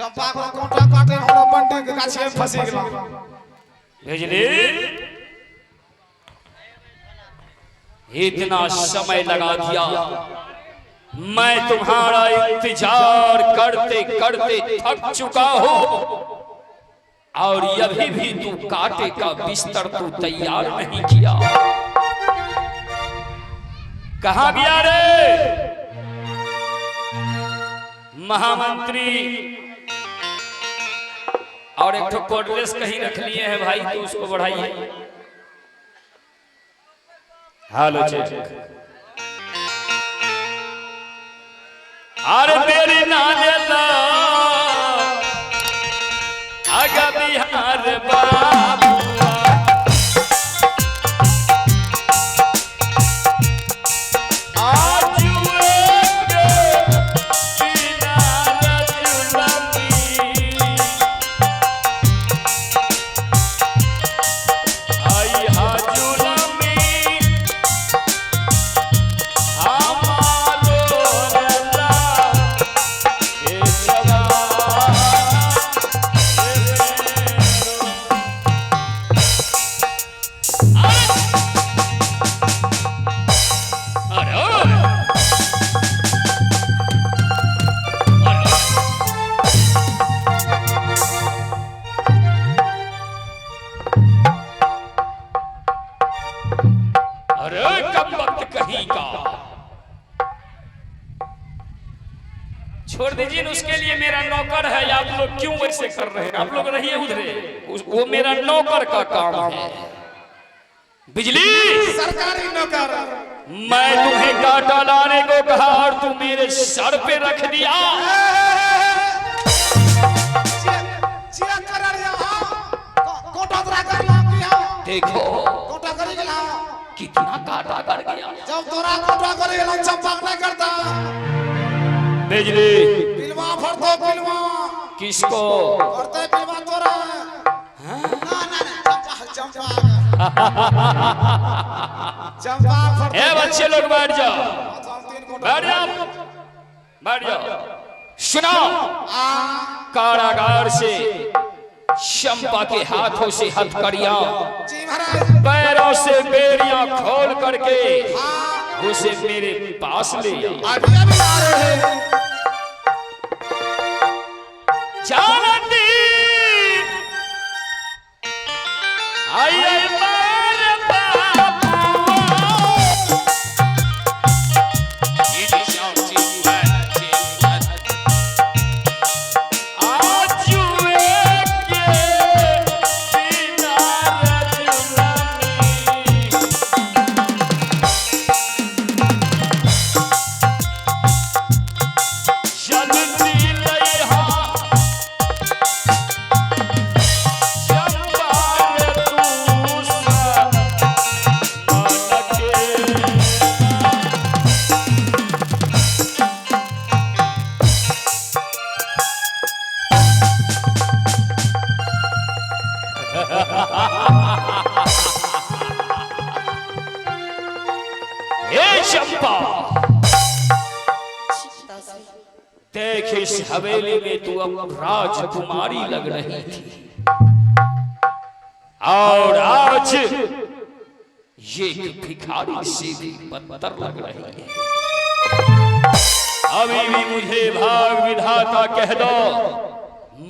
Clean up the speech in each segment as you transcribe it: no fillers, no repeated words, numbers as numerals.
चंपा को कोटा काटे हमरा बंटी के गाछी में फंसी गेल भेजली इतना समय लगा दिया मैं तुम्हारा इंतजार करते करते थक चुका हूं और अभी भी तू कांटे का बिस्तर तू तैयार नहीं किया। कहां गया रे महामंत्री? और एक तो कोडलेस कहीं रख लिए हैं भाई, तो उसको बढ़ाइए। Hello check. अरे मेरी नानेला आगा बिहार बाबू छोड़ दीजिए। उसके लिए मेरा नौकर है। आप लोग क्यों वैसे कर रहे हैं? आप लोग रहिए उधरे, वो मेरा नौकर का काम है। बिजली सरकारी नौकर। मैं तुम्हें कांटा लाने को कहा और तू मेरे सर पे रख दिया। देखो कितना कांटा कर गया। जब तोरा कांटा करेगा चंपा नहीं करता। बिजली पिलवा फड़तो पिलवा। किसको फड़ते पिलवा तोरा? ना ना चंपा चंपा चंपा फड़ते। ए बच्चे लोग बैठ जाओ, बैठ जाओ, बैठ जाओ। सुनो, कारागार से चंपा के हाथों से हथकड़ियां, पैरों से बेड़ियां खोल करके उसे मेरे पास ले आओ। जानती आई देख, इस हवेली में तू अब राजकुमारी लग रही थी और आज ये भिखारी से भी बदतर लग रही है। अभी भी मुझे भाग विधाता कह दो,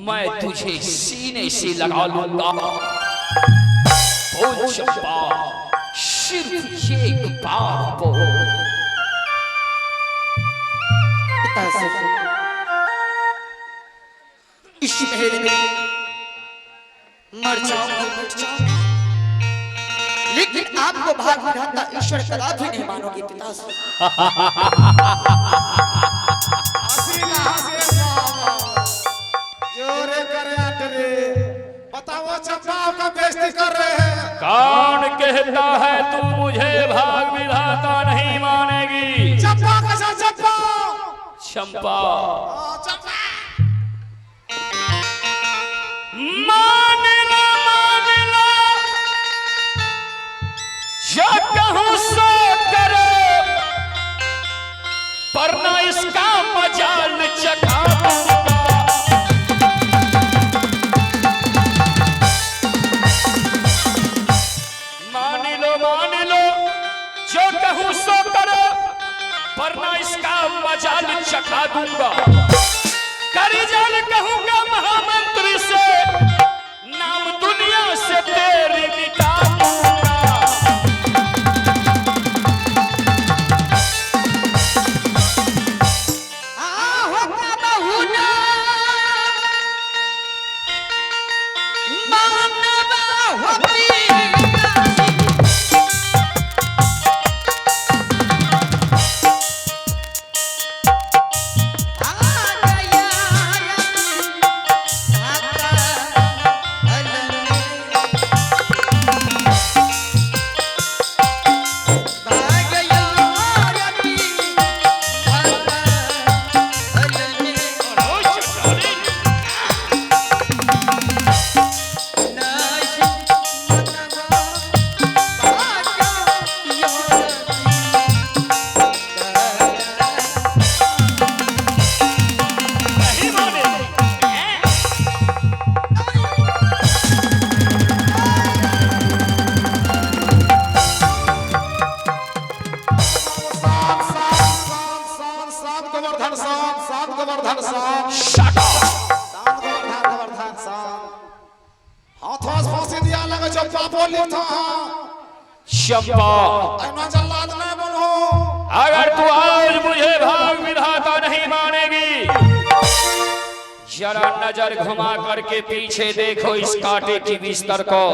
मैं तुझे सीने से लगा लूंगा। ओ चंपा, सिर्फ एक बार बोल। इस महल में मर जाऊंगी, लेकिन आपको भाग विधाता ईश्वर कदापि नहीं मानोगे पिताश्री। जोरे करे अटरे, बताओ चंपा का बेइज्जती कर रहे हैं। कौन कहता है तू मुझे भाग विधाता नहीं मानेगी? चंपा कैसा चंपा? चंपा चंपा मानना मानना, जो कहूं सो करो, पर ना इसका मजाल चखा दूंगा। कहूं सो करो, वरना इसका मजाल चखा दूंगा। करिजल कहूंगा महामंत्री से, नाम दुनिया से तेरी मिटा दूंगा। अगर तू आज मुझे भाग विधाता नहीं मानेगी, जरा नजर घुमा करके पीछे देखो इस कांटे की बिस्तर को।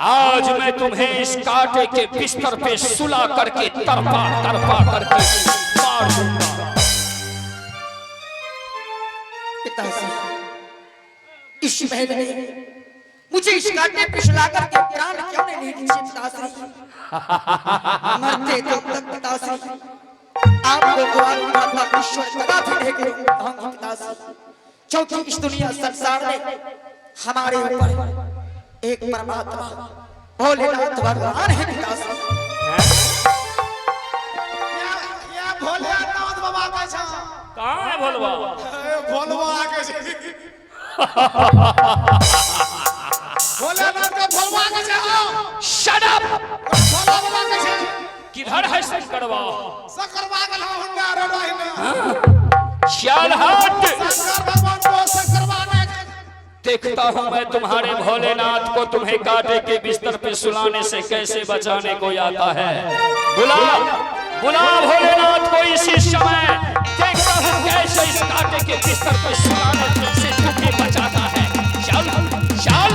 आज मैं तुम्हें इस कांटे के बिस्तर पे सुला करके तरपा तरपा करके मार दूंगा। पिताजी, इस महल में मुझे इस कांटे पे सुला करके प्राण क्यों नहीं ले लीजिए पिताजी? मरते तो तक पिताजी आपको दुआ ईश्वर कदापि नहीं करेगा पिताजी, क्योंकि इस दुनिया संसार में हमारे ऊपर एक परमात्मा भोलेनाथ भगवान है पिताजी। ये भोलेनाथ बाबा का छा कहां है भोलवा? भोलवा के भोलेनाथ का भोलवा के छा। Shut up. भोला बाबा के छा किधर है शंकरवा? शंकरवा गला हुंडा रोडा शाल हट। शंकर भगवान को शंकरवा ने देखता हूं मैं तुम्हारे भोलेनाथ को तुम्हें कांटे के बिस्तर पे सुलाने से कैसे बचाने को आता है। बुला बुला भोलेनाथ को इसी समय। देखता हूं कैसे इस कांटे के बिस्तर पे सुलाने से तुम्हें बचाता है। चल चल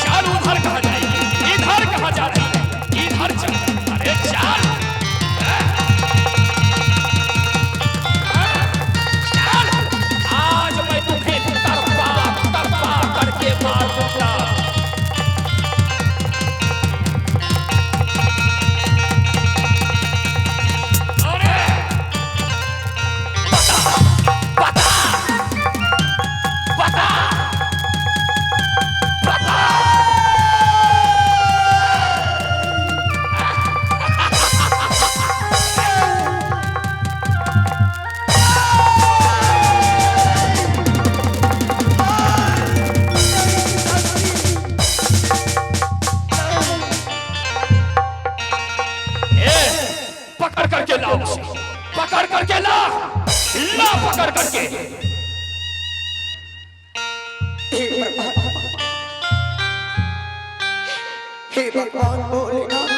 चल, उधर कहां जाएगी? इधर कहां जा रही है? इधर चल। अरे चल चल, आज मैं तुम्हें तरपा तरपा करके मार दूंगा। अरे बता बता बता पकड़ करके ला उसे, पकड़ करके ला, ला पकड़ करके। हे भगवान भोलेनाथ,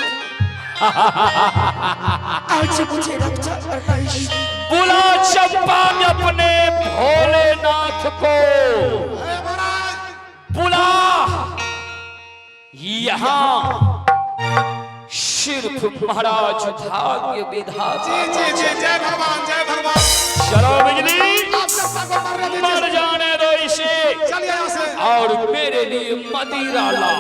आज मुझे रक्षा करना ईश्वर। बुला चंपा अपने भोलेनाथ को, बुला। यहाँ सिर्फ महाराज भाग्य विधाता। जी जी जय भगवान जय भगवान। चलो बिजली, आप सबका को मरने दीजिए। मर जाने दो इसे चलिए यहाँ से। और मेरे लिए मदिरा ला।